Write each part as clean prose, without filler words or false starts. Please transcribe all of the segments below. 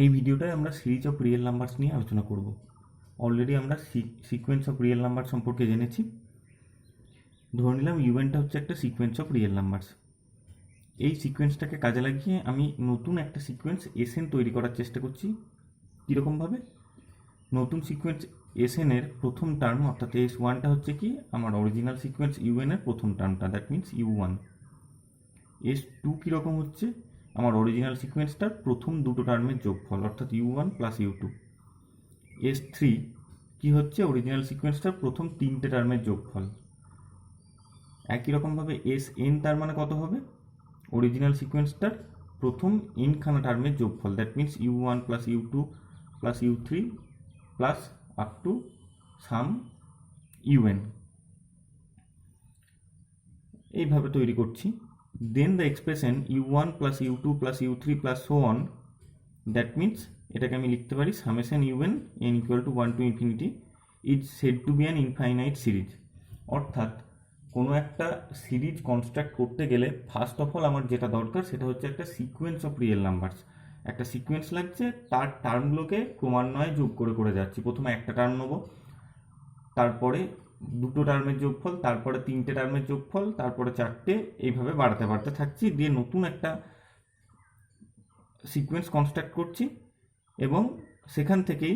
এই ভিডিওটায় আমরা series of real numbers নিয়ে আলোচনা করব। অলরেডি আমরা সিকোয়েন্স অফ রিয়েল নাম্বার সম্পর্কে জেনেছি। ধরে নিলাম ইউএনটা হচ্ছে একটা সিকোয়েন্স অফ রিয়েল নাম্বারস। এই সিকোয়েন্সটাকে কাজে লাগিয়ে আমি নতুন একটা সিকোয়েন্স এসএন তৈরি করার চেষ্টা করছি। কীরকমভাবে? নতুন সিকোয়েন্স এসএনের প্রথম টার্ম অর্থাৎ এস ওয়ানটা হচ্ছে কি আমার অরিজিনাল সিকোয়েন্স ইউএনের প্রথম টার্মটা, that means U one. S two কীরকম হচ্ছে আমার অরিজিনাল সিকোয়েন্সটার প্রথম দুটো টার্মের যোগফল অর্থাৎ you one plus you two. S three কী হচ্ছে অরিজিনাল সিকোয়েন্সটার প্রথম তিনটে টার্মের যোগফল। একই রকমভাবে এস এন তার মানে কত হবে অরিজিনাল সিকোয়েন্সটার প্রথম এনখানা টার্মের যোগফল, that means U one plus you two plus you three plus up to sum U N. এইভাবে তৈরি করছি। Then the expression U one plus you two plus you three plus so on, that means এটাকে আমি লিখতে পারি summation U N N equal to one to infinity is said to be an infinite series. অর্থাৎ কোনো একটা series construct করতে গেলে first of all আমার যেটা দরকার সেটা হচ্ছে একটা সিকোয়েন্স অফ রিয়েল নাম্বারস। একটা সিকোয়েন্স লাগছে, তার টার্মগুলোকে ক্রমান্বয়ে যোগ করে করে যাচ্ছি। প্রথমে একটা টার্ম নেবো, তারপরে দুটো টার্মের যোগফল, তারপরে তিনটে টার্মের যোগফল, তারপরে চারটে, এইভাবে বাড়াতে বাড়াতে থাকছি। দিয়ে নতুন একটা সিকোয়েন্স কনস্ট্রাক্ট করছি এবং সেখান থেকেই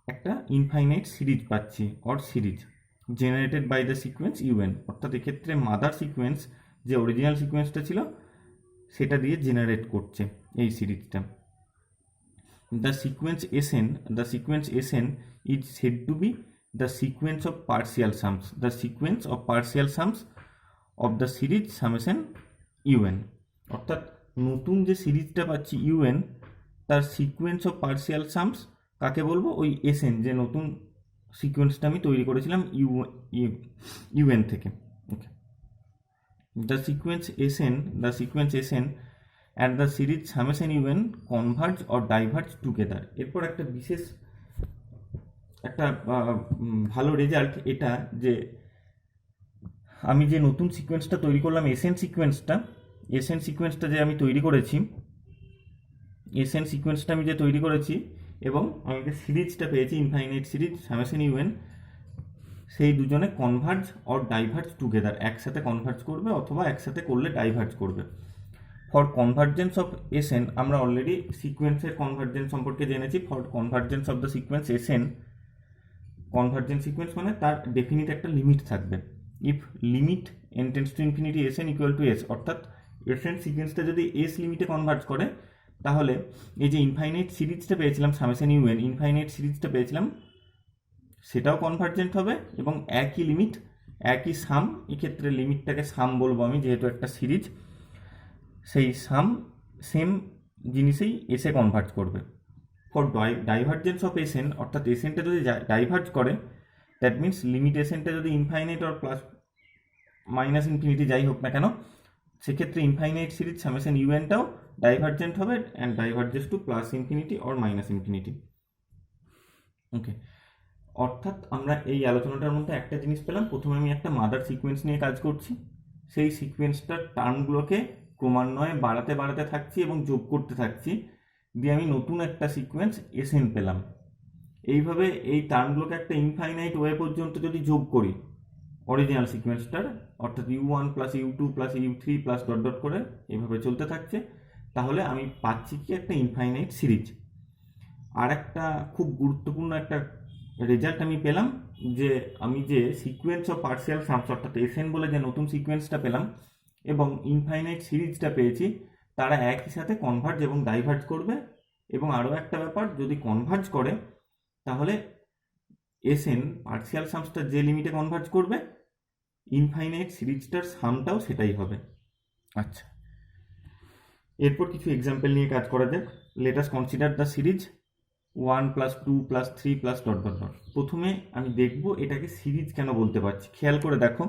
একটা ইনফাইনাইট সিরিজ পাচ্ছি or series generated by the sequence u n. অর্থাৎ এক্ষেত্রে মাদার সিকোয়েন্স যে অরিজিনাল সিকোয়েন্সটা ছিল সেটা দিয়ে জেনারেট করছে এই সিরিজটা। The sequence s n is said to be the sequence of partial sums, the sequence of partial sums of the series summation u n. অর্থাৎ নতুন যে সিরিজটা পাচ্ছি ইউএন তার সিকোয়েন্স অফ পার্সিয়াল সামস কাকে বলবো? ওই এসএন যে নতুন সিকোয়েন্সটা আমি তৈরি করেছিলাম ইউএন থেকে। Okay, the sequence S N and the series summation U N converge or diverge together. এরপর একটা বিশেষ একটা ভালো রেজাল্ট এটা যে আমি যে নতুন সিকোয়েন্সটা তৈরি করলাম এসএন সিকোয়েন্সটা যে আমি তৈরি করেছি, এবং আমি যে সিরিজটা পেয়েছি ইনফাইনাইট সিরিজ সামেশন ইউএন, সেই দুজনে কনভার্জ অর ডাইভার্জ টুগেদার, একসাথে কনভার্জ করবে অথবা একসাথে করলে ডাইভার্জ করবে। ফর কনভার্জেন্স অফ এসএন আমরা অলরেডি সিকোয়েন্সের কনভার্জেন্স সম্পর্কে জেনেছি। For convergence of the sequence s n, convergent sequence মানে তার ডেফিনিট একটা লিমিট থাকবে। If limit n tends to infinity s n equal to s, অর্থাৎ এসএন সিকোয়েন্সটা যদি এস লিমিটে কনভার্জ করে তাহলে এই যে ইনফাইনাইট সিরিজটা পেয়েছিলাম সামেশন ইউএন, ইনফাইনাইট সিরিজটা পেয়েছিলাম সেটাও কনভার্জেন্ট হবে এবং একই লিমিট একই সাম, এক্ষেত্রে লিমিটটাকে সাম বলবো আমি যেহেতু একটা সিরিজ, সেই সাম সেম জিনিসেই এসে কনভার্জ করবে। ফর ডাইভার্জেন্স অফ এসএন, অর্থাৎ এসএনটা যদি ডাইভার্জ করে, দ্যাট মিনস লিমিট এসএনটা যদি infinite or plus minus infinity যাই হোক না কেন, সেক্ষেত্রে ইনফাইনাইট সিরিজ সামেশন ইউএনটাও ডাইভার্জেন্ট হবে and diverges to plus infinity or minus infinity. Okay, অর্থাৎ আমরা এই আলোচনাটার মধ্যে একটা জিনিস পেলাম, প্রথমে আমি একটা মাদার সিকোয়েন্স নিয়ে কাজ করছি, সেই সিকোয়েন্সটার টার্মগুলোকে ক্রমান্বয়ে বাড়াতে বাড়াতে থাকছি এবং যোগ করতে থাকছি, দিয়ে আমি নতুন একটা সিকোয়েন্স এসএন পেলাম। এইভাবে এই টার্মগুলোকে একটা ইনফাইনাইট ওয়ে পর্যন্ত যদি যোগ করি অরিজিনাল সিকোয়েন্সটার, অর্থাৎ you one plus you two plus you three plus dot dot করে এইভাবে চলতে থাকছে, তাহলে আমি পাচ্ছি কি একটা ইনফাইনাইট সিরিজ। আর একটা খুব গুরুত্বপূর্ণ একটা রেজাল্ট আমি পেলাম যে আমি যে সিকোয়েন্স অফ পার্সিয়াল সামস অর্থাৎ এসএন বলে যে নতুন সিকোয়েন্সটা পেলাম এবং ইনফাইনাইট সিরিজটা পেয়েছি, তারা একই সাথে কনভার্জ এবং ডাইভার্জ করবে। এবং আরও একটা ব্যাপার, যদি কনভার্জ করে তাহলে এসএন পার্সিয়াল সামসটা যে লিমিটে কনভার্জ করবে, ইনফাইনাইট সিরিজটার সামটাও সেটাই হবে। আচ্ছা, এরপর কিছু এক্সাম্পল নিয়ে কাজ করা যাক। Late us consider the series 1 plus 2 plus 3 plus dot dot dot. প্রথমে আমি দেখব এটাকে সিরিজ কেন বলতে পারছি। খেয়াল করে দেখো,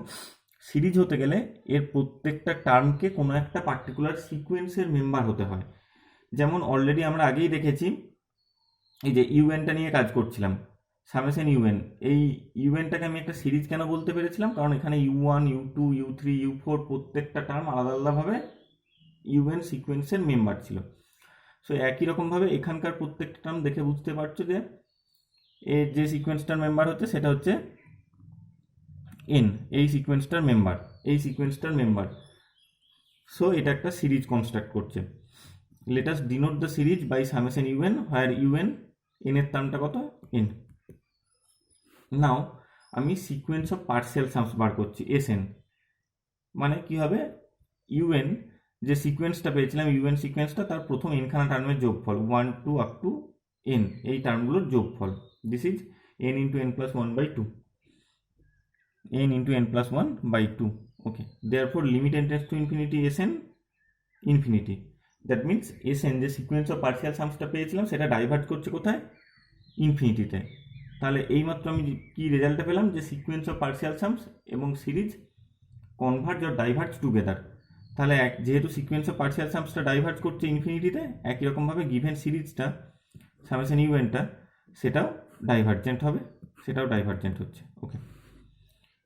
সিরিজ হতে গেলে এর প্রত্যেকটা টার্মকে কোনো একটা পার্টিকুলার সিকোয়েন্সের মেম্বার হতে হয়। যেমন অলরেডি আমরা আগেই দেখেছি, এই যে ইউএনটা নিয়ে কাজ করছিলাম সামেশন ইউএন, এই ইউএনটাকে আমি একটা সিরিজ কেন বলতে পেরেছিলাম, কারণ এখানে u one u two u three u four প্রত্যেকটা টার্ম আলাদা আলাদাভাবে ইউএন সিকোয়েন্সের মেম্বার ছিল। সো একই রকমভাবে এখানকার প্রত্যেকটা টার্ম দেখে বুঝতে পারছো যে এর যে সিকোয়েন্সটার মেম্বার হচ্ছে সেটা হচ্ছে এন, এই সিকোয়েন্সটার মেম্বার। সো এটা একটা সিরিজ কনস্ট্রাক্ট করছে। Let us denote the series by summation u n, where u n, n এর টার্মটা কত, এন। নাও আমি সিকোয়েন্স অফ পার্সিয়াল সামস বার করছি, এসএন। মানে কি হবে, ইউএন যে সিকোয়েন্সটা পেয়েছিলাম, ইউএন সিকোয়েন্সটা তার প্রথম এনখানা টার্মের যোগফল 1 2 আপ টু এন, এই টার্মগুলোর যোগফল। This is an into N plus 1/2, n into n plus 1 by 2. Okay, therefore limit n tends to infinity sn infinity. That means sn যে সিকোয়েন্স অফ পার্সিয়াল সামসটা পেয়েছিলাম সেটা ডাইভার্ট করছে কোথায়, ইনফিনিটিতে। তাহলে এইমাত্র আমি কি রেজাল্টটা পেলাম, যে সিকোয়েন্স অফ পার্সিয়াল সামস এবং series converge or diverge together. তাহলে যেহেতু সিকোয়েন্স অফ পার্সিয়াল সামসটা ডাইভার্জ করছে ইনফিনিটিতে, একই রকমভাবে গিভেন সিরিজটা সামেশন ইউএনটা সেটাও ডাইভার্জেন্ট হবে, সেটাও ডাইভার্জেন্ট হচ্ছে। ওকে,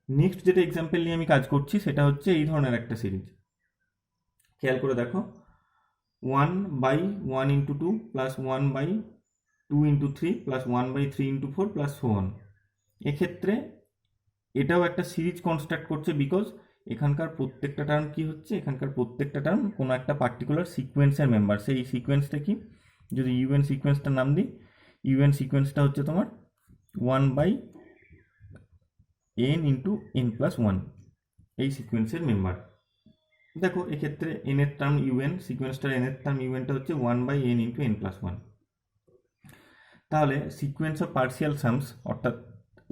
নেক্সট যেটা এক্সাম্পল নিয়ে আমি কাজ করছি সেটা হচ্ছে এই ধরনের একটা সিরিজ। খেয়াল করে দেখো, 1/1 into 2 plus 1/2 into 3 plus 1/3 into 4 plus so on. এক্ষেত্রে এটাও একটা সিরিজ কনস্ট্রাক্ট করছে, বিকজ এখানকার প্রত্যেকটা টার্ম কি হচ্ছে, এখানকার প্রত্যেকটা টার্ম কোনো একটা পার্টিকুলার সিকোয়েন্সের মেম্বার। সেই সিকোয়েন্সটা কি, যদি ইউএন সিকোয়েন্সটার নাম দিই, ইউএন সিকোয়েন্সটা হচ্ছে তোমার 1/n ইন্টু n প্লাস 1, এই সিকোয়েন্সের মেম্বার। দেখো এক্ষেত্রে n এর টার্ম ইউএন, সিকোয়েন্সটার n এর টার্ম ইউএনটা হচ্ছে 1/n ইন্টু n প্লাস 1। তাহলে সিকোয়েন্স অফ পার্সিয়াল সামস, অর্থাৎ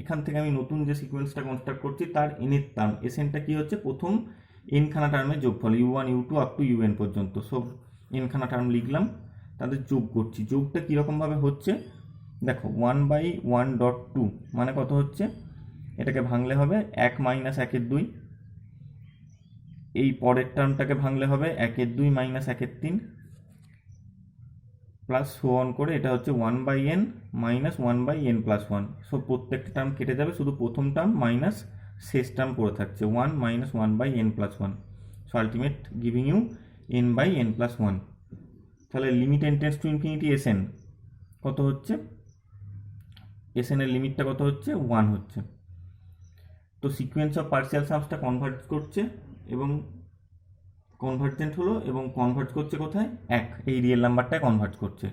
এখান থেকে আমি নতুন যে সিকোয়েন্সটা কনস্ট্রাক্ট করছি তার n এর টার্ম এসএনটা কি হচ্ছে, প্রথম n খানা টার্মের যোগফল u1 u2 up to un পর্যন্ত। সব n খানা টার্ম লিখলাম, তাদের যোগ করছি। যোগটা কীরকমভাবে হচ্ছে দেখো, 1/1.2 মানে কত হচ্ছে, এটাকে ভাঙলে হবে 1 মাইনাস 1/2, এই পরের টার্মটাকে ভাঙলে হবে 1/2 মাইনাস 1/3 প্লাস সো অন করে, এটা হচ্ছে 1/n minus 1/n plus 1। So প্রত্যেকটা টার্ম কেটে যাবে, শুধু প্রথম টার্ম মাইনাস শেষ টার্ম পড়ে থাকছে 1 minus 1/n plus 1। So ultimate giving you n/n plus 1। তাহলে limit n tends to infinity s n কত হচ্ছে, এসএন এর লিমিটটা কত হচ্ছে, 1 হচ্ছে। তো সিকোয়েন্স অফ পার্সিয়াল সামসটা কনভার্ট করছে এবং কনভার্জেন্ট হলো, এবং কনভার্ট করছে কোথায়, এক, এই রিয়েল নাম্বারটায় কনভার্ট করছে।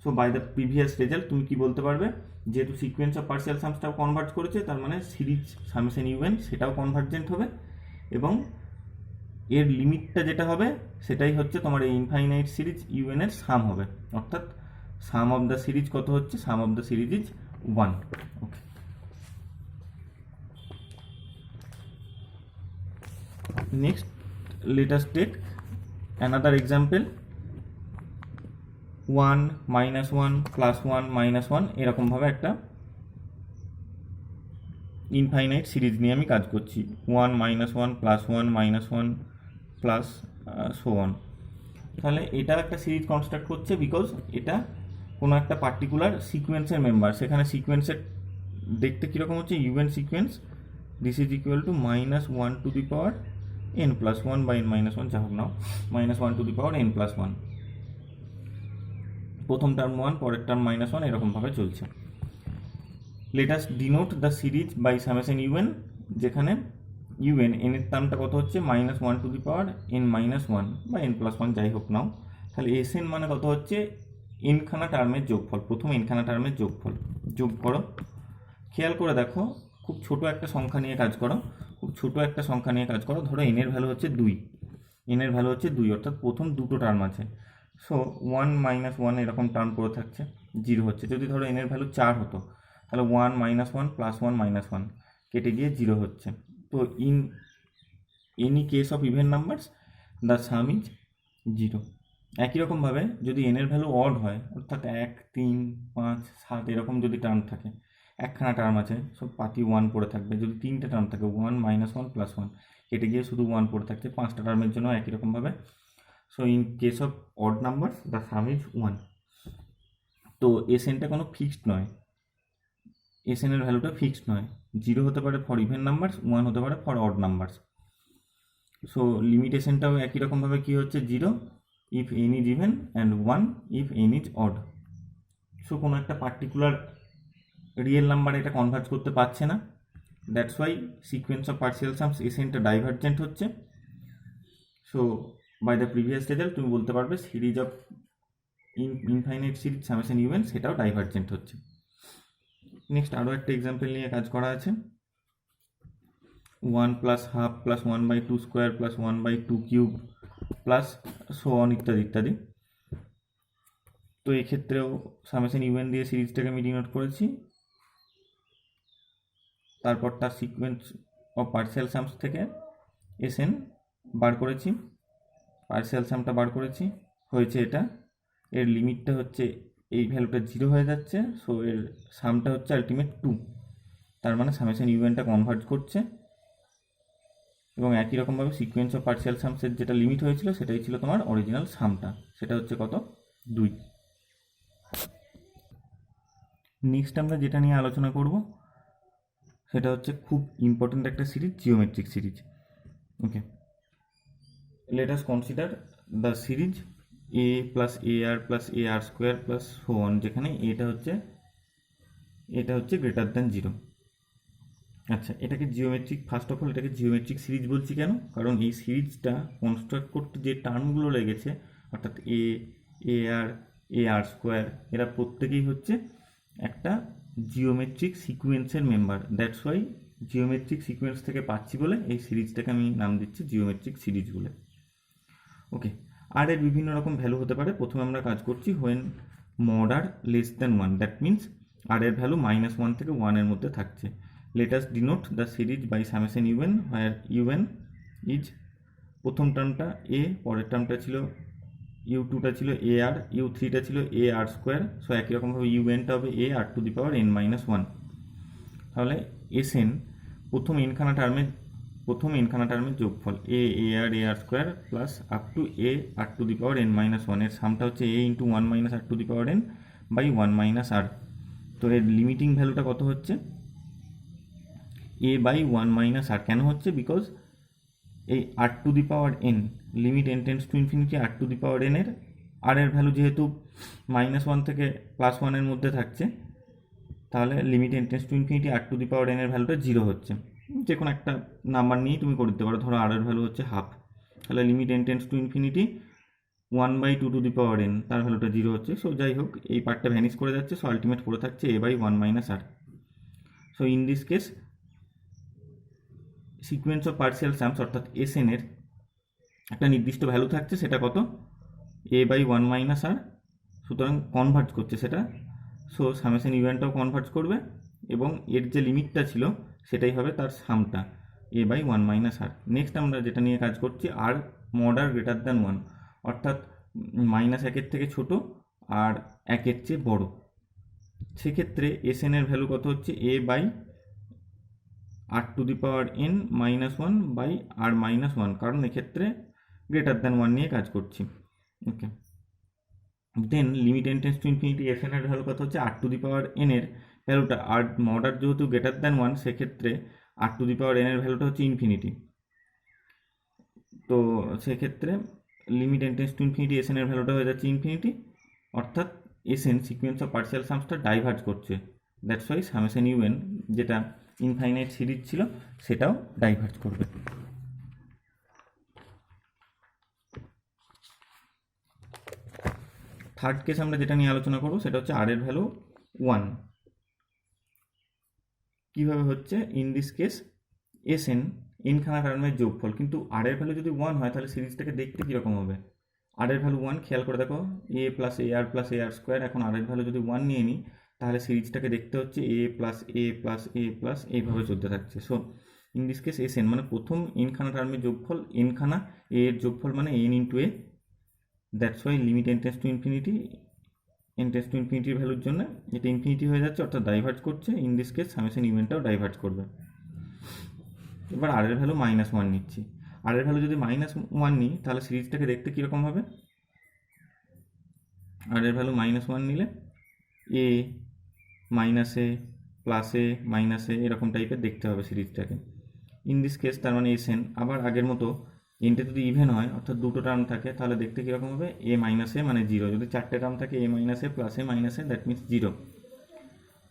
So by the previous result তুমি কি বলতে পারবে, যেহেতু সিকোয়েন্স অফ পার্সিয়াল সামসটাও কনভার্ট করেছে, তার মানে সিরিজ সামেশন ইউএন সেটাও কনভার্জেন্ট হবে, এবং এর লিমিটটা যেটা হবে সেটাই হচ্ছে তোমার এই ইনফাইনাইট সিরিজ ইউএন এর সাম হবে। অর্থাৎ সাম অফ দ্য সিরিজ কত হচ্ছে, sum of the series is 1। Okay, next let us take another example, 1 minus 1 plus 1 minus 1, এরকমভাবে একটা ইনফাইনাইট সিরিজ নিয়ে আমি কাজ করছি, 1 minus 1 plus 1 minus 1 plus so on. তাহলে এটা একটা সিরিজ কনস্ট্রাক্ট করছে, বিকজ এটা কোনো একটা পার্টিকুলার সিকোয়েন্সের মেম্বার। সেখানে সিকোয়েন্সের দেখতে কীরকম হচ্ছে, u n sequence, this is equal to -1 to the power n plus 1 by n minus 1, যা হোক নাও, -1 to the power n plus 1। প্রথম টার্ম 1, পরের টার্ম -1, এরকমভাবে চলছে। Let us denote the series by summation u n, যেখানে ইউএন এন এর টার্মটা কত হচ্ছে, -1 to the power n minus 1 বা n প্লাস 1, যাই হোক নাও। তাহলে এস এন মানে কত হচ্ছে, এনখানা টার্মের যোগফল, প্রথম এনখানা টার্মের যোগফল। যোগ করো, খেয়াল করে দেখো, খুব ছোট একটা সংখ্যা নিয়ে কাজ করো, ধরো এন এর ভ্যালু হচ্ছে 2, অর্থাৎ প্রথম দুটো টার্ম আছে। সো 1 মাইনাস 1 এরকম টার্ম পড়ে থাকছে, 0 হচ্ছে। যদি ধরো এন এর ভ্যালু 4 হতো, তাহলে 1 মাইনাস 1 প্লাস 1 মাইনাস 1 কেটে গিয়ে 0 হচ্ছে। তো in any case of even numbers the some is 0। একই রকমভাবে যদি এন এর ভ্যালু অড হয়, অর্থাৎ 1 3 5 7 এরকম যদি টার্ম থাকে, একখানা টার্ম আছে, সব পাতি 1 পড়ে থাকবে। যদি তিনটে টার্ম থাকে, 1 মাইনাস 1 প্লাস 1 কেটে গিয়ে শুধু 1 পড়ে থাকছে, 5টা টার্মের জন্য একই রকমভাবে। So in case of odd numbers the some is 1। তো এসএনটা কোনো ফিক্সড নয়, এসএন এর ভ্যালুটা ফিক্সড নয়, 0 হতে পারে ফর ইভেন নাম্বারস, 1 হতে পারে ফর অড নাম্বারস। সো লিমিটেশনটাও একই রকমভাবে কী হচ্ছে, 0, if n is even and 1 if n is odd. So কোনো একটা পার্টিকুলার রিয়েল নাম্বার এটা কনভার্জ করতে পারছে না, that's why sequence of partial sums এসএনটা ডাইভার্জেন্ট হচ্ছে। So by the previous result তুমি বলতে পারবে series of infinite series summation UN সেটাও ডাইভার্জেন্ট হচ্ছে। নেক্সট আরও একটা এক্সাম্পল নিয়ে কাজ করা আছে, 1 plus half plus 1/2 square plus 1/2 cube plus so on ইত্যাদি ইত্যাদি। তো এক্ষেত্রেও সামেশন ইউএন দিয়ে সিরিজটাকে আমি ডিনোট করেছি, তারপর তার সিকোয়েন্স অফ পার্সিয়াল সামস থেকে এসএন বার করেছি, পার্সিয়াল সামটা বার করেছি, হয়েছে এটা। এর লিমিটটা হচ্ছে এই ভ্যালুটা 0 হয়ে যাচ্ছে, সো এর সামটা হচ্ছে আলটিমেট 2, তার মানে সামেশন ইউএনটা কনভার্জ করছে। এবং একই রকমভাবে সিকোয়েন্স অফ পার্সিয়াল সামসের যেটা লিমিট হয়েছিল সেটাই ছিল তোমার অরিজিনাল সামটা, সেটা হচ্ছে কত 2। নেক্সট আমরা যেটা নিয়ে আলোচনা করব সেটা হচ্ছে খুব ইম্পর্টেন্ট একটা series, geometric series. Okay, let us consider the series a plus a r plus a r square plus so on, যেখানে এটা হচ্ছে গ্রেটার দ্যান 0। আচ্ছা, এটাকে জিওমেট্রিক, ফার্স্ট অফ অল এটাকে জিওমেট্রিক সিরিজ বলছি কেন? কারণ এই সিরিজটা কনস্ট্রাক্ট করতে যে টার্মগুলো লেগেছে, অর্থাৎ এ আর স্কোয়ার, এরা প্রত্যেকেই হচ্ছে একটা জিওমেট্রিক সিকুয়েন্সের member. That's why geometric sequence থেকে পাচ্ছি বলে এই সিরিজটাকে আমি নাম দিচ্ছি জিওমেট্রিক সিরিজ বলে। ওকে, আর এর বিভিন্ন রকম ভ্যালু হতে পারে। প্রথমে আমরা কাজ করছি when mod r less than 1, that means r এর ভ্যালু -1 থেকে 1 এর মধ্যে থাকছে। Let us denote the series by summation u n, where u n is, প্রথম টার্মটা এ, পরের টার্মটা ছিল u2টা ছিল এ আর, u3টা ছিল এ আর স্কোয়ার। সো একই রকমভাবে ইউএনটা হবে এ r to the power n-1। তাহলে এসএন প্রথম এনখানা টার্মের যোগফল a r square plus up to a r to the power n-1, এর সামটা হচ্ছে a into 1 - r to the power n by 1 - r. তো এর লিমিটিং ভ্যালুটা কত হচ্ছে এ বাই 1 - আর। কেন হচ্ছে? বিকজ এই r to the power n, limit n tends to infinity r to the power n এর আর এর ভ্যালু যেহেতু -1 থেকে +1 এর মধ্যে থাকছে, তাহলে limit n tends to infinity r to the power n এর ভ্যালুটা 0 হচ্ছে। যে কোনো একটা নাম্বার নিয়েই তুমি করে দিতে পারো, ধরো আর এর ভ্যালু হচ্ছে হাফ, তাহলে limit n tends to infinity 1/2 two the power n, তার ভ্যালুটা 0 হচ্ছে। সো যাই হোক, এই পার্টটা ভ্যানিশ করে যাচ্ছে, সো আলটিমেট পড়ে থাকছে a by 1 - r. So in this case sequence of partial sums অর্থাৎ এসএন এর একটা নির্দিষ্ট ভ্যালু থাকছে, সেটা কত এ বাই 1 - আর। সুতরাং কনভার্জ করছে সেটা, সো সামেশন ইউএনটাও কনভার্জ করবে এবং এর যে লিমিটটা ছিল সেটাই হবে তার সামটা এ বাই 1 - আর। নেক্সট আমরা যেটা নিয়ে কাজ করছি আর মড আর গ্রেটার দ্যান 1, অর্থাৎ -1 থেকে ছোট আর 1 চেয়ে বড়। সেক্ষেত্রে এসএন এর ভ্যালু কত হচ্ছে a by r to the power n-1 by r-1, কারণ এক্ষেত্রে গ্রেটার দ্যান 1 নিয়ে কাজ করছি। Okay, then limit n tends to infinity s n এর ভ্যালু কত হচ্ছে আর টু দি পাওয়ার n এর ভ্যালুটা, আর মড আর যেহেতু গ্রেটার দ্যান 1, সেক্ষেত্রে আর টু দি পাওয়ার n এর ভ্যালুটা হচ্ছে ইনফিনিটি। তো সেক্ষেত্রে limit n tends to infinity s n এর ভ্যালুটা হয়ে যাচ্ছে ইনফিনিটি, অর্থাৎ এসএন সিকোয়েন্স অফ পার্সিয়াল সামসটা ডাইভার্জ করছে। দ্যাটস ওয়াই সামেশন ইউএন যেটা ইনফাইনাইট সিরিজ ছিল সেটাও ডাইভার্জ করবে। থার্ড কেস আমরা যেটা নিয়ে আলোচনা করবো সেটা হচ্ছে আর এর ভ্যালু 1। কিভাবে হচ্ছে? ইন দিস কেস এসএন এনখানা টার্মের যোগফল, কিন্তু আর এর ভ্যালু যদি 1 হয় তাহলে সিরিজটাকে দেখতে কীরকম হবে? আর এর ভ্যালু 1, খেয়াল করে দেখো এ প্লাস এ আর স্কোয়ার, এখন আর এর ভ্যালু যদি 1 নিয়ে নিই তাহলে সিরিজটাকে দেখতে হচ্ছে এ প্লাস এইভাবে চলতে থাকছে। So in this case s n মানে প্রথম এনখানা টার্মের যোগফল, এনখানা এ এর যোগফল মানে n into a. That's why limit n tends to ইনফিনিটির ভ্যালুর জন্য এটা ইনফিনিটি হয়ে যাচ্ছে, অর্থাৎ ডাইভার্জ করছে। ইন দিস কেস সামেশন ইউএনটাও ডাইভার্জ করবে। এবার আর এর ভ্যালু -1 নিচ্ছি, আর এর ভ্যালু যদি -1 নিই তাহলে সিরিজটাকে দেখতে কীরকম হবে? আর এর ভ্যালু -1 নিলে এ প্লাস এ এরকম টাইপের দেখতে হবে সিরিজটাকে। ইন দিস কেস তার মানে এসএন আবার আগের মতো এনটা যদি ইভেন হয় অর্থাৎ দুটো টার্ম থাকে তাহলে দেখতে কীরকম হবে, এ মাইনাস এ মানে জিরো। যদি চারটে টার্ম থাকে a minus a plus a minus a, that means zero.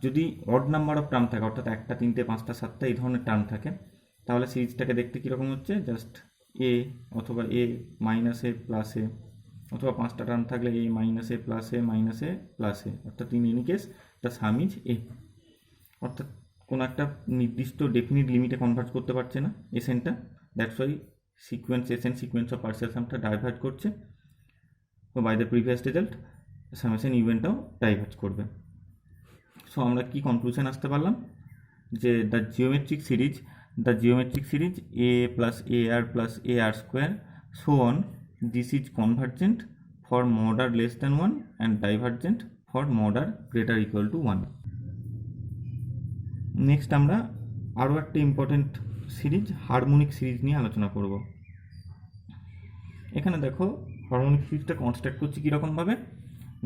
যদি অড নাম্বার অফ টার্ম থাকে অর্থাৎ 1টা 3টে 5টা 7টা এই ধরনের টার্ম থাকে তাহলে সিরিজটাকে দেখতে কীরকম হচ্ছে, জাস্ট এ অথবা এ মাইনাস এ প্লাস এ, অথবা 5টা টার্ম থাকলে এ minus a plus a minus a plus এ, অর্থাৎ in any case the some is a. অর্থাৎ কোনো একটা নির্দিষ্ট ডেফিনিট লিমিটে কনভার্ট করতে পারছে না এসএনটা, that's why sequence s n sequence of partial সামটা ডাইভার্জ করছে। তো by the previous result summation ইভেন্টটাও ডাইভার্জ করবে। সো আমরা কি কনক্লুশন আসতে পারলাম, যে the geometric series a plus a r plus a r square so on, this is convergent for mod r less than 1 and divergent for mod r greater equal to 1। Next আমরা আরও একটা important series harmonic series নিয়ে আলোচনা করব। এখানে দেখো harmonic সিরিজটা construct করছি কীরকমভাবে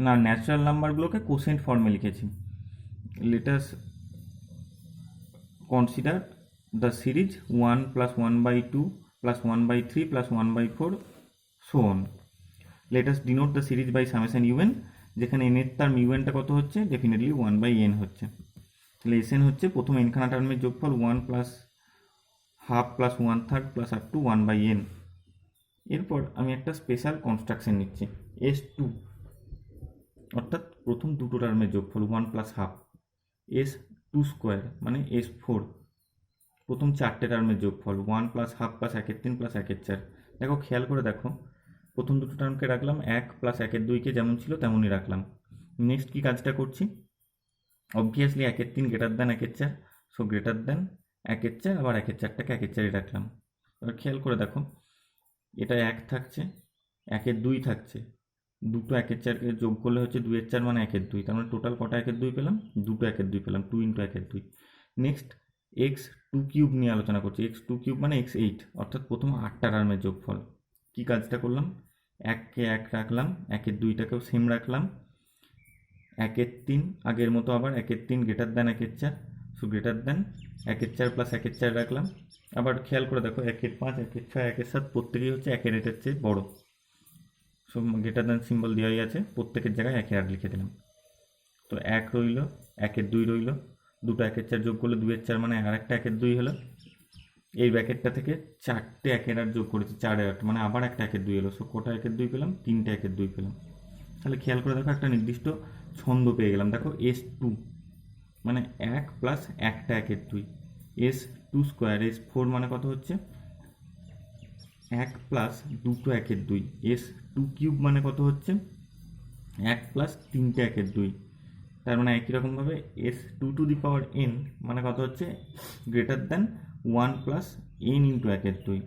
না, ন্যাচারাল নাম্বারগুলোকে কোসেন্ট ফর্মে লিখেছি। Let us consider the series 1 + 1/2 + 1/3 + 1/4 so on. Let us denote the series by summation u n, যেখানে এনের তার মিউএনটা কত হচ্ছে, ডেফিনেটলি 1/n হচ্ছে। তাহলে এসএন হচ্ছে প্রথম এনখানা টার্মের যোগফল 1 + হাফ + 1/3 + up to 1/n। এরপর আমি একটা স্পেশাল কনস্ট্রাকশন নিচ্ছি, S2 অর্থাৎ প্রথম দুটো টার্মের যোগফল 1 + হাফ, S2 স্কোয়ার মানে S4 প্রথম চারটে টার্মের যোগফল 1 + হাফ + 1/3 + 1/4। দেখো খেয়াল করে দেখো, প্রথম দুটো টার্মকে রাখলাম 1 + 1/2কে যেমন ছিল তেমনই রাখলাম। নেক্সট কি কাজটা করছি, obviously 1/3 greater than 1/4, so greater than 1/4, আবার 1/4টাকে 1/4ই রাখলাম। এবার খেয়াল করে দেখো, এটা 1 থাকছে, 1/2 থাকছে, দুটো 1/4কে যোগ করলে হচ্ছে 2/4 মানে 1/2, তার মানে টোটাল কটা 1/2 পেলাম, দুটো 1/2 পেলাম, 2 × 1/2। নেক্সট x2³ নিয়ে আলোচনা করছি, x2³ মানে x8, অর্থাৎ প্রথম 8টা টার্মের যোগফল। কি কাজটা করলাম, 1কে 1 রাখলাম, 1/2টাকেও সেম রাখলাম, 1/3 আগের মতো আবার 1/3 greater than 1/4, so greater than 1/4 + 1/4 রাখলাম। আবার খেয়াল করে দেখো 1/5 1/6 1/7 প্রত্যেকেই হচ্ছে 1/8 চেয়ে বড়, সো গ্রেটার দ্যান সিম্বল দেওয়াই আছে, প্রত্যেকের জায়গায় 1/8 লিখে দিলাম। তো 1 রইল, 1/2 রইল, দুটো 1/4 যোগ করলে 2/4 মানে আরেকটা 1/2 হলো। এই ব্র্যাকেটটা থেকে চারটে 1/8 যোগ করেছি, 4/8 মানে আবার একটা 1/2 এলো, সো কটা 1/2 পেলাম, 3টে 1/2 পেলাম। তাহলে খেয়াল করে দেখো একটা নির্দিষ্ট ছন্দ পেয়ে গেলাম। দেখো S2 মানে 1 + একটা 1/2, S2 স্কোয়ার, S4 মানে কত হচ্ছে 1 + দুটো 1/2, S2³ মানে কত হচ্ছে 1 + তিনটে 1/2, তার মানে একই রকমভাবে S2⁴n মানে কত হচ্ছে greater than 1 + n × 1/2।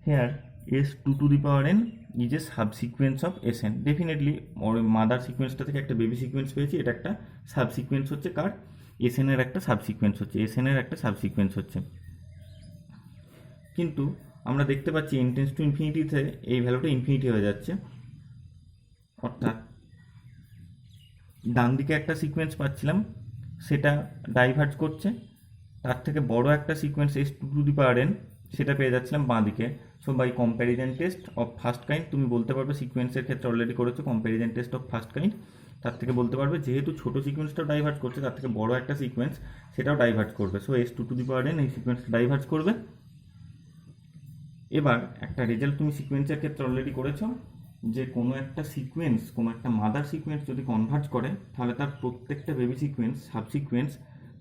Here S2⁴n is a subsequence of Sn। Definitely mother সিকোয়েন্সটা থেকে একটা বেবি সিকোয়েন্স পেয়েছি, এটা একটা সাবসিকুয়েন্স হচ্ছে কার, Sn এর একটা সাবসিকুয়েন্স হচ্ছে, Sn এর একটা সাবসিকুয়েন্স হচ্ছে। কিন্তু আমরা দেখতে পাচ্ছি n টেন্ডস টু ইনফিনিটিতে এই ভ্যালুটা ইনফিনিটি হয়ে যাচ্ছে, অর্থাৎ ডান দিকে একটা সিকোয়েন্স পাচ্ছিলাম সেটা ডাইভার্জ করছে, তার থেকে বড় একটা সিকোয়েন্স S2⁴n সেটা পেয়ে যাচ্ছিলাম বাঁ দিকে। So by comparison test of first kind, তুমি বলতে পারবে সিকোয়েন্সের ক্ষেত্রে অলরেডি করেছো comparison test of first kind, তার থেকে বলতে পারবে যেহেতু ছোট সিকোয়েন্সটাও ডাইভার্জ করছে তার থেকে বড় একটা সিকোয়েন্স সেটাও ডাইভার্জ করবে, সো S2⁴n এই সিকোয়েন্সটা ডাইভার্জ করবে। এবার একটা রেজাল্ট তুমি সিকোয়েন্সের ক্ষেত্রে অলরেডি করেছো, যে কোনো একটা সিকোয়েন্স, কোনো একটা মাদার সিকোয়েন্স যদি কনভার্জ করে তাহলে তার প্রত্যেকটা বেবি সিকোয়েন্স সাবসিকোয়েন্স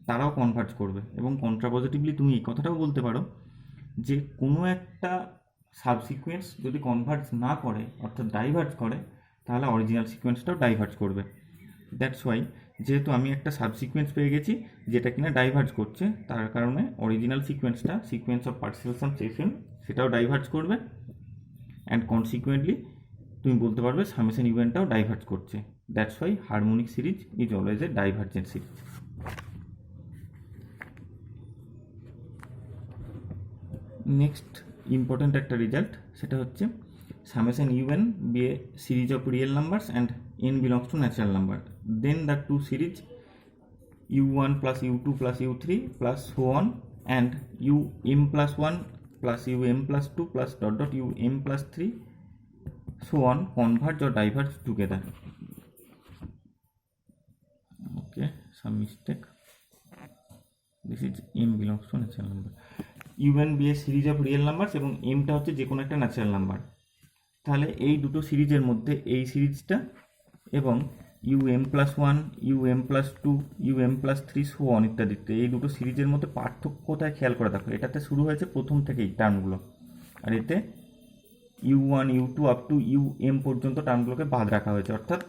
তারাও কনভার্জ করবে। এবং কন্ট্রাপজিটিভলি তুমি এই কথাটাও বলতে পারো যে কোনো একটা সাবসিকোয়েন্স যদি কনভার্জ না করে অর্থাৎ ডাইভার্জ করে তাহলে অরিজিনাল সিকোয়েন্সটাও ডাইভার্জ করবে। দ্যাটস ওয়াই যেহেতু আমি একটা সাবসিকোয়েন্স পেয়ে গেছি যেটা কিনা ডাইভার্জ করছে, তার কারণে অরিজিনাল সিকোয়েন্সটা sequence of partial sum Sn সেটাও ডাইভার্জ করবে, অ্যান্ড কনসিকুয়েন্টলি তুমি বলতে পারবে সামেশন ইভেন্টটাও ডাইভার্জ করছে। That's why harmonic series is always a divergent series. Next important একটা রেজাল্ট সেটা হচ্ছে summation u n be a series of real numbers and n belongs to natural number, then the two series u1 + u2 + u3 + so on and um + 1 plus um plus 2 plus dot dot um plus 3 so on converge or diverge together. Okay, some mistake. This is m belongs to natural number. un be a series of real numbers এবং m টা হচ্ছে যে কোনো একটা natural number. তাহলে এই দুটো সিরিজের মধ্যে এই সিরিজটা এবং um plus 1 um plus 2 um plus 3 so on ইত্যাদিতে এই দুটো সিরিজের মধ্যে পার্থক্য কোথায় খেয়াল করে দেখো। এটাতে শুরু হয়েছে প্রথম থেকেই টার্মগুলো, আর এতে u1 u2 up two um পর্যন্ত টার্মগুলোকে বাদ রাখা হয়েছে। অর্থাৎ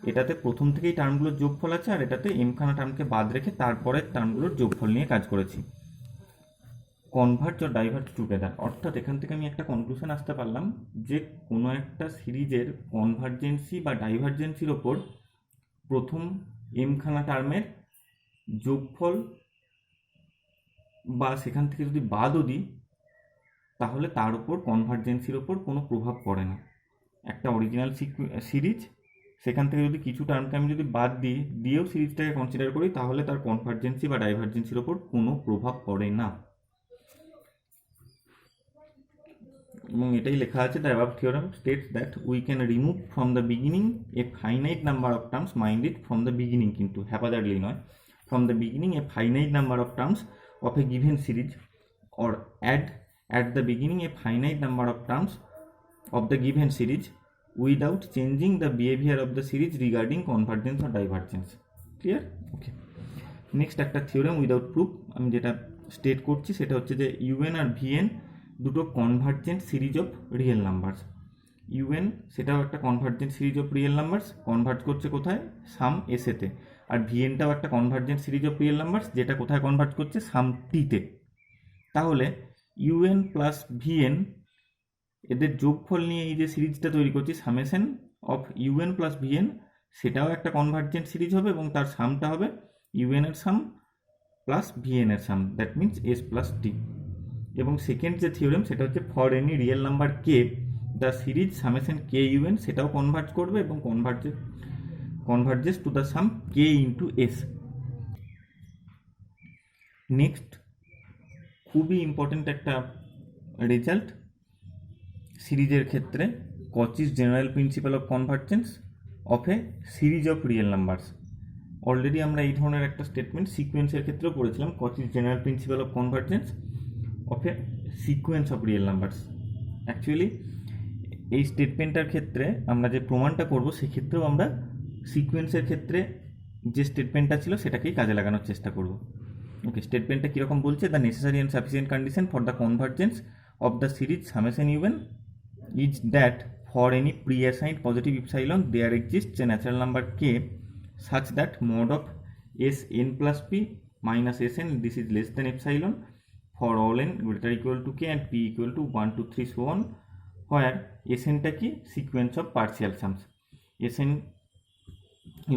এটাতে প্রথম থেকেই টার্মগুলোর যোগফল আছে, আর এটাতে এমখানা টার্মকে বাদ রেখে তারপরে টার্মগুলোর যোগফল নিয়ে কাজ করেছি। কনভার্জ অর ডাইভার্জ টুগেদার, অর্থাৎ এখান থেকে আমি একটা কনক্লুশন আসতে পারলাম যে কোনো একটা সিরিজের কনভার্জেন্সি বা ডাইভার্জেন্সির ওপর প্রথম এমখানা টার্মের যোগফল বা সেখান থেকে যদি বাদও দিই তাহলে তার উপর কনভার্জেন্সির ওপর কোনো প্রভাব পড়ে না। একটা অরিজিনাল সিরিজ সেখান থেকে যদি কিছু টার্মকে আমি যদি বাদ দিয়েও সিরিজটাকে কনসিডার করি তাহলে তার কনভার্জেন্সি বা ডাইভার্জেন্সির ওপর কোনো প্রভাব পড়ে না। এবং এটাই লেখা আছে, the above theorem states that we can remove from the beginning a finite number of terms, mind it from the beginning কিন্তু হ্যাপাজার্ডলি নয়, from the beginning a finite number of terms of a given series or add at the beginning a finite number of terms of the given series without changing the behavior of the series regarding convergence or divergence. Clear? Okay. Next একটা theorem without proof আমি যেটা state করছি সেটা হচ্ছে যে un আর vn দুটো convergent series of real numbers. un সেটাও একটা convergent series of real numbers, converge করছে কোথায়? সাম এসেতে। আর vnটাও একটা convergent series of real numbers যেটা কোথায় কনভার্জ করছে? সাম টিতে। তাহলে un প্লাস vn এদের যোগফল নিয়ে এই যে সিরিজটা তৈরি করছি summation of un plus vn, সেটাও একটা কনভার্জেন্ট সিরিজ হবে এবং তার সামটা হবে un এর সাম প্লাস vn এর sum, that means s plus t। এবং সেকেন্ড যে থিওরেম সেটা হচ্ছে for any real number k the series summation k un সেটাও কনভার্জ করবে এবং converges to the sum k into s। Next খুবই ইম্পর্টেন্ট একটা রেজাল্ট সিরিজের ক্ষেত্রে, Cauchy's general principle of convergence of a series of real numbers. Already আমরা এই ধরনের একটা স্টেটমেন্ট সিকোয়েন্সের ক্ষেত্রেও পড়েছিলাম, Cauchy's general principle of convergence of a sequence of real numbers. Actually এই স্টেটমেন্টটার ক্ষেত্রে আমরা যে প্রমাণটা করব সেক্ষেত্রেও আমরা সিকোয়েন্সের ক্ষেত্রে যে স্টেটমেন্টটা ছিল সেটাকেই কাজে লাগানোর চেষ্টা করব। ওকে, স্টেটমেন্টটা কীরকম বলছে? The necessary and sufficient condition for the convergence of the series summation un is that for any pre-assigned positive epsilon there exists a natural number k such that mod of sn plus p minus sn this is less than epsilon for all n greater equal to k and p equal to 1 2 3 so on, where sn টা কি? Sequence of partial sums, sn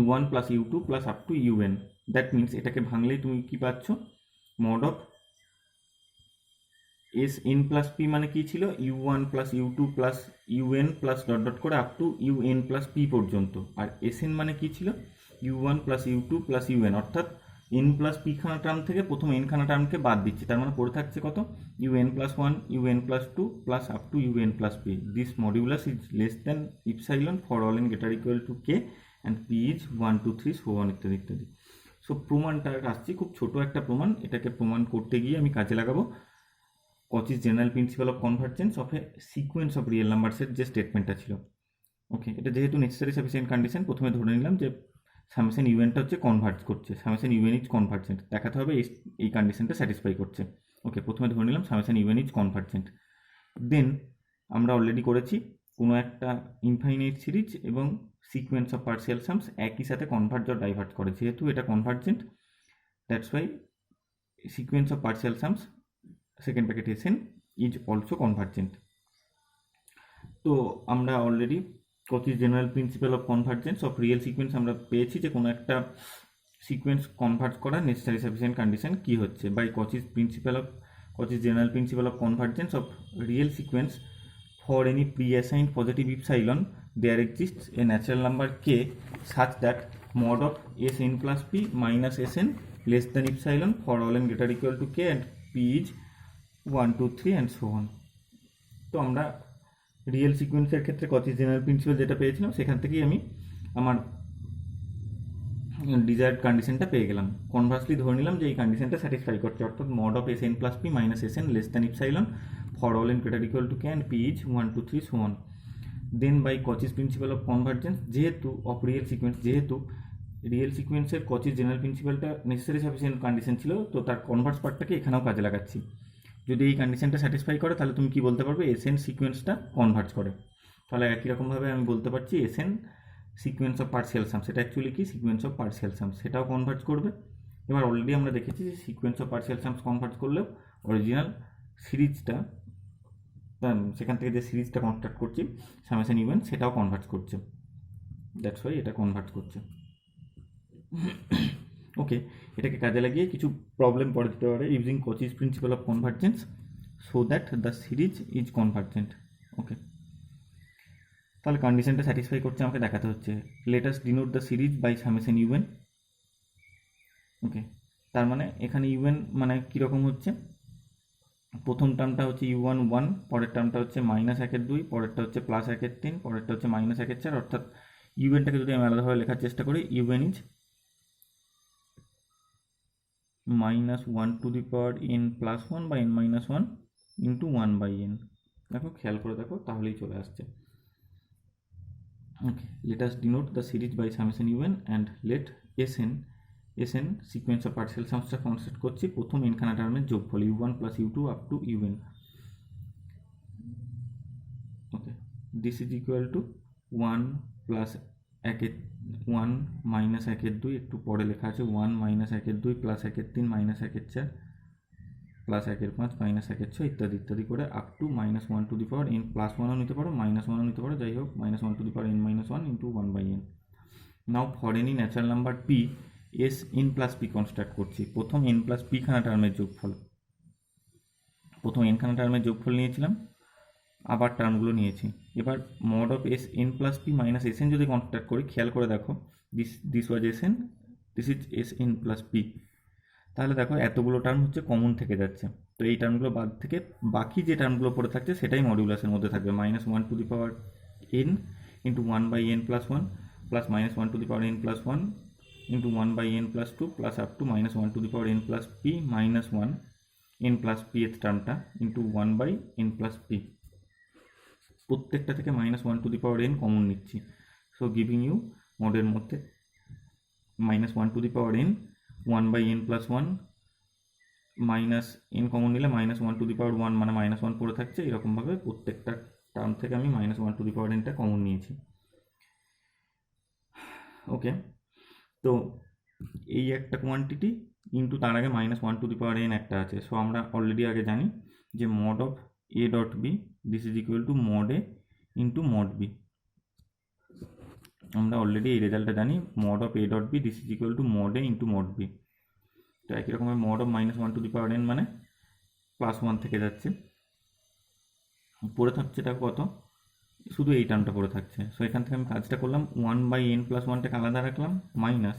u1 plus u2 plus up to un, that means এটাকে ভাঙলেই তুমি কি পাচ্ছ? mod of sn plus p মানে কি ছিল? u1 plus u2 plus un plus dot dot করে up to un plus p পর্যন্ত। আর sn মানে কি ছিল? u1 plus u2 plus un, অর্থাৎ n প্লাস p খানা টার্ম থেকে প্রথম n খানা টার্মকে বাদ দিচ্ছি, তার মানে পড়ে থাকছে কত? un plus 1 un plus 2 plus up to un plus p। This modulus is less than epsilon for all n greater equal two k and p is 1 2 3 so on ইত্যাদি ইত্যাদি। সো প্রমাণটা আসছি, খুব ছোট একটা প্রমাণ, এটাকে প্রমাণ করতে গিয়ে আমি কাজে লাগাবো Cauchy's general principle of convergence of a sequence of real নাম্বারসের যে স্টেটমেন্টটা ছিল। ওকে, এটা যেহেতু নেসেসারি সাফিসিয়েন্ট কন্ডিশন, প্রথমে ধরে নিলাম যে সামেশন ইউএনটা হচ্ছে কনভার্জ করছে, সামেশন ইউএন ইজ কনভার্জেন্ট, দেখাতে হবে এই কন্ডিশনটা স্যাটিসফাই করছে। ওকে, প্রথমে ধরে নিলাম summation u n is convergent. Then আমরা অলরেডি করেছি কোনো একটা ইনফাইনাইট সিরিজ এবং সিকোয়েন্স অফ পার্সিয়াল সামস একই সাথে কনভার্জ অর ডাইভার্জ করে, যেহেতু এটা convergent that's why sequence of partial sums second packet sn is also convergent. তো আমরা already Cauchy's general principle of convergence of real sequence আমরা পেয়েছি যে কোনো একটা সিকোয়েন্স কনভার্জ করার নেসেসারি সাফিসিয়েন্ট কন্ডিশন কী হচ্ছে। By Cauchy's general principle of convergence of real sequence for any pre assigned positive epsilon there exists a natural number k such that mod of sn plus p minus sn less than epsilon for all n greater equal to k and p is 1 2 3 and so on. তো আমরা real সিকোয়েন্সের ক্ষেত্রে Cauchy's general principal যেটা পেয়েছিলাম সেখান থেকেই আমি আমার ডিজায়ার্ড কন্ডিশনটা পেয়ে গেলাম। কনভার্সলি ধরে নিলাম যে এই কন্ডিশনটা স্যাটিসফাই করছে, অর্থাৎ mod of s n plus p minus s n less than epsilon for all n greater equal to k and p is 1 2 3 so on. Then by Cauchy's principle of convergence, যেহেতু of real sequence, যেহেতু real সিকোয়েন্সের Cauchy's general প্রিন্সিপালটা necessary sufficient condition ছিল, তো তার Converse পার্টটাকে এখানেও কাজে লাগাচ্ছি। যদি এই কন্ডিশনটা স্যাটিসফাই করে তাহলে তুমি কি বলতে পারবে, এস এন সিকোয়েন্সটা কনভার্জ করে। তাহলে একই রকমভাবে আমি বলতে পারছি s n sequence of partial sum, সেটা অ্যাকচুয়ালি কি সিকোয়েন্স অফ পার্সিয়াল সাম, সেটাও কনভার্জ করবে। এবার অলরেডি আমরা দেখেছি যে sequence of partial sums converge করলেও অরিজিনাল সিরিজটা, সেখান থেকে যে সিরিজটা কনস্ট্রাক্ট করছি সামেশন ইভেন, সেটাও কনভার্জ করছে। দ্যাটস ওয়াই এটা কনভার্জ করছে। ওকে, এটাকে কাজে লাগিয়ে কিছু প্রবলেম পড়ে দিতে পারে using Cauchy's principle of convergence so that the series is convergent. Okay, তাহলে কন্ডিশনটা স্যাটিসফাই করছে আমাকে দেখাতে হচ্ছে। Let us denote the series by summation u n. Okay, তার মানে এখানে ইউএন মানে কীরকম হচ্ছে, প্রথম টার্মটা হচ্ছে U1 1, পরের টার্মটা হচ্ছে -1/2, পরেরটা হচ্ছে +1/3, পরেরটা হচ্ছে -1/4, অর্থাৎ ইউএনটাকে যদি আমি আলাদাভাবে লেখার চেষ্টা করি, UN is -1n+1/n-1 into 1/n। দেখো, খেয়াল করে দেখো, তাহলেই চলে আসছে। Okay, let us denote the series by summation u n and let s n sequence of partial সামসটা কনস্ট্রাক্ট করছি প্রথম এনখানা টার্মের যোগফল U1 + U2 up to UN। Okay, this is equal to 1 + 1 - 1/2, একটু পরে লেখা আছে 1 - 1/2 + 1/3 - 1/4 + 1/5 - 1/6 ইত্যাদি ইত্যাদি করে up two -1 to the power n +1ও নিতে পারো, -1ও নিতে পারো, যাই হোক -1 to the power n-1 into 1/n। Now for any natural number p S n plus P construct করছি প্রথম n প্লাস পি খানা টার্মের যোগফল। প্রথম n খানা টার্মের যোগফল নিয়েছিলাম, আবার টার্মগুলো নিয়েছি। এবার mod of s n plus p minus s N যদি কনস্ট্রাক্ট করি, খেয়াল করে দেখো, this was S N, this is S n plus P. তাহলে দেখো এতগুলো টার্ম হচ্ছে কমন থেকে যাচ্ছে, তো এই টার্মগুলো বাদ থেকে বাকি যে টার্মগুলো পড়ে থাকছে সেটাই মডিউলাসের মধ্যে থাকবে। -1 to the power n into 1/n+1 plus -1 to the power n+1 into 1/n+2 plus up two -1 to the power n+p minus 1 n+p এর টার্মটা ইন্টু 1/n+p। প্রত্যেকটা থেকে -1 to the power n common নিচ্ছি, সো গিভিং ইউ মডের মধ্যে -1 to the power n 1/n+1 minus n common নিলে -1 to the পাওয়ার 1 মানে -1 পড়ে থাকছে। এরকমভাবে প্রত্যেকটা টার্ম থেকে আমি -1 টু দি পাওয়ার nটা কমন নিয়েছি। ওকে, তো এই একটা কোয়ান্টিটি ইন্টু তার আগে -1 টু দি পাওয়ার n একটা আছে। সো আমরা অলরেডি আগে জানি যে mod of a dot b this is equal two mod a into mod b। আমরা অলরেডি এই রেজাল্টটা জানি, mod of a dot b this is equal two mod a into mod b। তো একই রকমের mod of -1 to the power n মানে +1 থেকে যাচ্ছে, পড়ে থাকছে এটা কত, শুধু এই টার্মটা পড়ে থাকছে। সো এখান থেকে আমি কাজটা করলাম, 1/n+1টাকে আলাদা রাখলাম, মাইনাস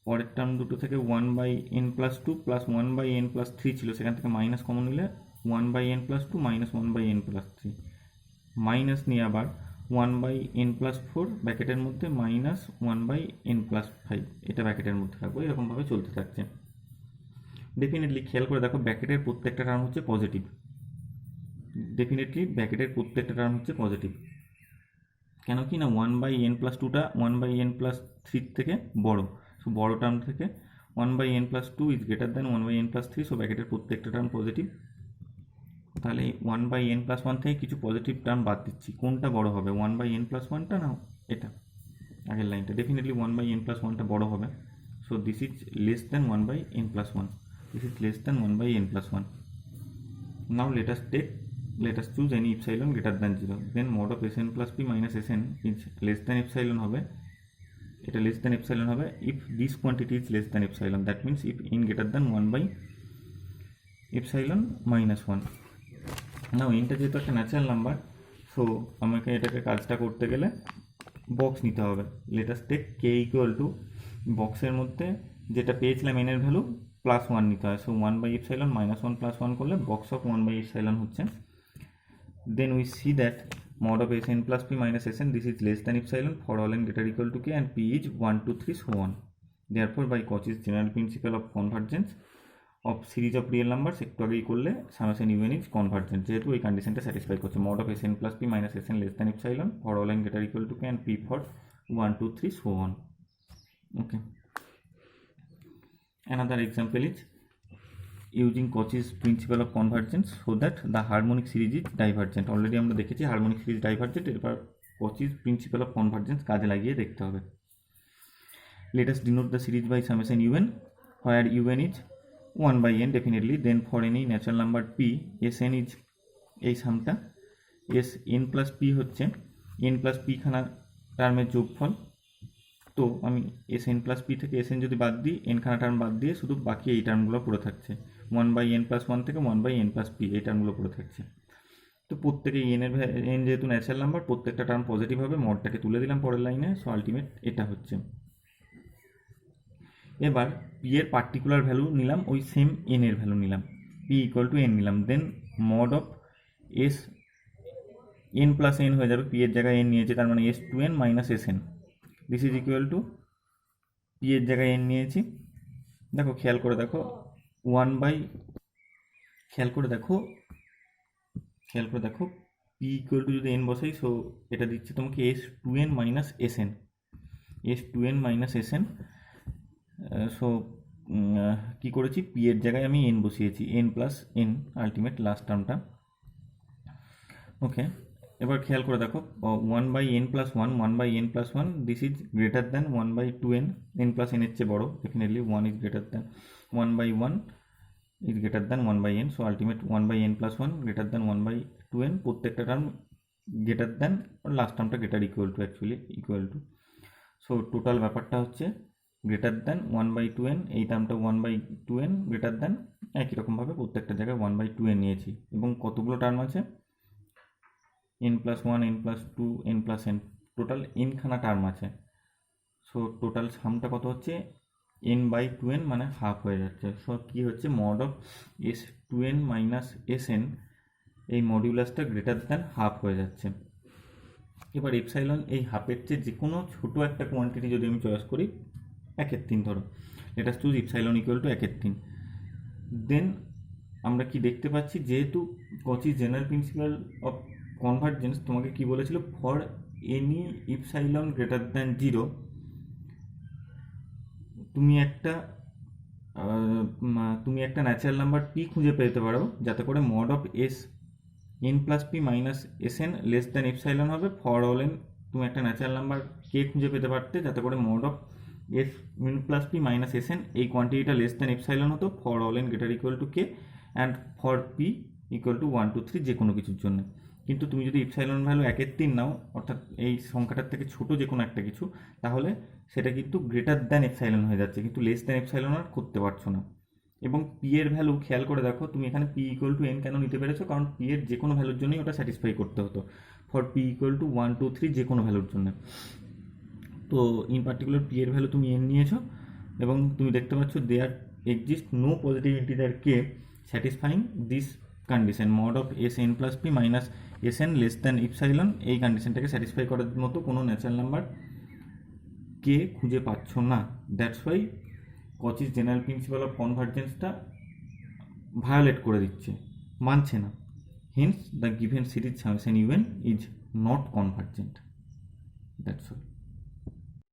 পরের টার্ম দুটো থেকে 1/n+2 প্লাস 1/n+3 ছিল, সেখান থেকে মাইনাস কমন নিলে 1/n+2 মাইনাস 1/n+3, মাইনাস নিয়ে আবার 1/n+4 ব্র্যাকেটের মধ্যে মাইনাস 1/n+5, এটা ব্র্যাকেটের মধ্যে রাখবো। এরকমভাবে চলতে থাকছে। ডেফিনেটলি খেয়াল করে দেখো, ব্র্যাকেটের প্রত্যেকটা টার্ম হচ্ছে পজিটিভ, ডেফিনেটলি ব্র্যাকেটের প্রত্যেকটা টার্ম হচ্ছে পজিটিভ। কেন কি না, 1/n+2টা 1/n+3 থেকে বড়, সো বড় টার্ম থেকে 1/n+2 is greater than 1/n+3, so ব্র্যাকেটের প্রত্যেকটা টার্ম পজিটিভ। তাহলে 1/n+1 থেকে কিছু পজিটিভ টার্ম বাদ দিচ্ছি, কোনটা বড় হবে, 1/n+1টা না এটা আগের লাইনটা? ডেফিনেটলি 1/n+1টা বড় হবে, so this is less than 1/n+1, this is less than 1/n+1। Now let us choose any epsilon greater than 0, then mod of Sn plus p minus Sn is less than epsilon হবে, এটা less than epsilon হবে if this quantity is less than epsilon, that means if n greater than 1/epsilon minus 1। নাও nটা যেহেতু একটা natural number, so আমাকে এটাকে কাজটা করতে গেলে বক্স নিতে হবে। let us take k equal to বক্সের মধ্যে যেটা পেয়েছিলাম n এর ভ্যালু প্লাস ওয়ান নিতে হয়, so 1/ε minus one plus one করলে বক্স অফ 1/ε হচ্ছে। Then we see that mod of Sn plus p minus Sn, this is less than epsilon for all n greater equal to k and p is 1 2 3 so on. Therefore by Cauchy's general principle of convergence of series of real numbers একটু আগেই করলে summation un is convergent, যেহেতু এই কন্ডিশনটা satisfy করছে mod of Sn plus p minus Sn less than epsilon for all n greater equal to k and p for 1 2 3 so on. Okay, another example is using Cauchy's principle of convergence so that the harmonic series is divergent. Already আমরা দেখেছি harmonic series divergent, এরপর Cauchy's principle of convergence কাজে লাগিয়ে দেখতে হবে। Let us denote the series by summation un where un is 1/n definitely, then for any natural number p Sn is এই সামটা Sn plus p হচ্ছে n plus p খানা টার্মের যোগফল। তো আমি Sn plus p থেকে Sn যদি বাদ দিই, n খানা টার্ম বাদ দিয়ে শুধু বাকি এই টার্মগুলো পড়ে থাকছে, 1/n plus 1 থেকে 1/n plus p এই টার্মগুলো পড়ে থাকছে। তো প্রত্যেকে n যেহেতু ন্যাচারাল নাম্বার, প্রত্যেকটা টার্ম পজিটিভ হবে, মডটাকে তুলে দিলাম পরের লাইনে, সো আলটিমেট এটা হচ্ছে। এবার p এর পার্টিকুলার ভ্যালু নিলাম, ওই সেম n এর ভ্যালু নিলাম, p ইকুয়াল টু n নিলাম, then mod of s n plus n হয়ে যাবে, p এর জায়গায় n নিয়েছে তার মানে s2n minus sn, this is equal two p এর জায়গায় n নিয়েছি। দেখো খেয়াল করে দেখো খেয়াল করে দেখো p ইকুয়াল টু যদি n বসাই, সো এটা দিচ্ছে তোমাকে s2n minus sn, s2n minus sn। So কী করেছি, p এর জায়গায় আমি n বসিয়েছি, n plus n ultimate last টার্মটা। ওকে, এবার খেয়াল করে দেখো 1/n plus 1 1/n plus 1 this is greater than 1/2n, n plus n এর চেয়ে বড়, definitely 1 is greater than 1/1 is greater than 1/n, so ultimate 1/n plus 1 greater than 1/2n, প্রত্যেকটা term greater than, last টার্মটা greater equal to actually equal to, so total ব্যাপারটা হচ্ছে greater than 1/2n, এই টার্মটা 1/2n greater than, একই রকমভাবে প্রত্যেকটা জায়গায় 1/2n নিয়েছি, এবং কতগুলো টার্ম আছে n plus 1 n plus 2 n plus n, total n খানা টার্ম আছে। সো টোটাল সামটা কত হচ্ছে n/2n মানে হাফ হয়ে যাচ্ছে। সো কী হচ্ছে, mod of s2n minus sn এই মডিউলাসটা গ্রেটার দ্যান হাফ হয়ে যাচ্ছে। এবার এপসাইলন এই হাফের চেয়ে যে কোনো ছোটো একটা কোয়ান্টিটি যদি আমি চয়েস করি, 1/3 ধরো, let us choose epsilon equal to 1/3, দেন আমরা কি দেখতে পাচ্ছি, যেহেতু Cauchy's general principle of convergence তোমাকে কি বলেছিল, for any epsilon greater than 0 তুমি একটা ন্যাচারাল নাম্বার p খুঁজে পেতে পারো যাতে করে mod of n plus p minus sn less than epsilon হবে, ফর অল n তুমি একটা ন্যাচারাল নাম্বার k খুঁজে পেতে পারতে যাতে করে mod of n plus p minus sn এই কোয়ান্টিটিটা লেস দ্যান এপসাইলন হতো, for all n greater equal two k and for p equal to 1 2 3 যে কোনো কিছুর জন্য। কিন্তু তুমি যদি এপসাইলন ভ্যালু 1/3 নাও, অর্থাৎ এই সংখ্যাটার থেকে ছোটো যে কোনো একটা কিছু, তাহলে সেটা কিন্তু গ্রেটার দ্যান এপসাইলন হয়ে যাচ্ছে, কিন্তু লেস দ্যান এপসাইলন আর করতে পারছো না। এবং পি এর ভ্যালু খেয়াল করে দেখো, তুমি এখানে পি ইকুয়াল টু এন কেন নিতে পেরেছো, কারণ পি এর যে কোনো ভ্যালুর জন্যই ওটা স্যাটিসফাই করতে হতো, ফর পি ইকুয়াল টু 1 2 3 যে কোনো ভ্যালুর জন্য। তো ইন পার্টিকুলার পি এর ভ্যালু তুমি এন নিয়েছো, এবং তুমি দেখতে পাচ্ছ there exist no positive integer k satisfying this condition, mod of sn plus p minus sn less than epsilon, এই কন্ডিশনটাকে স্যাটিসফাই করার মতো কোনো ন্যাচারাল নাম্বার কে খুঁজে পাচ্ছ না। That's why Cauchy's general principle of কনভার্জেন্সটা ভায়োলেট করে দিচ্ছে, মানছে না। Hence the given series summation un is not convergent. That's all.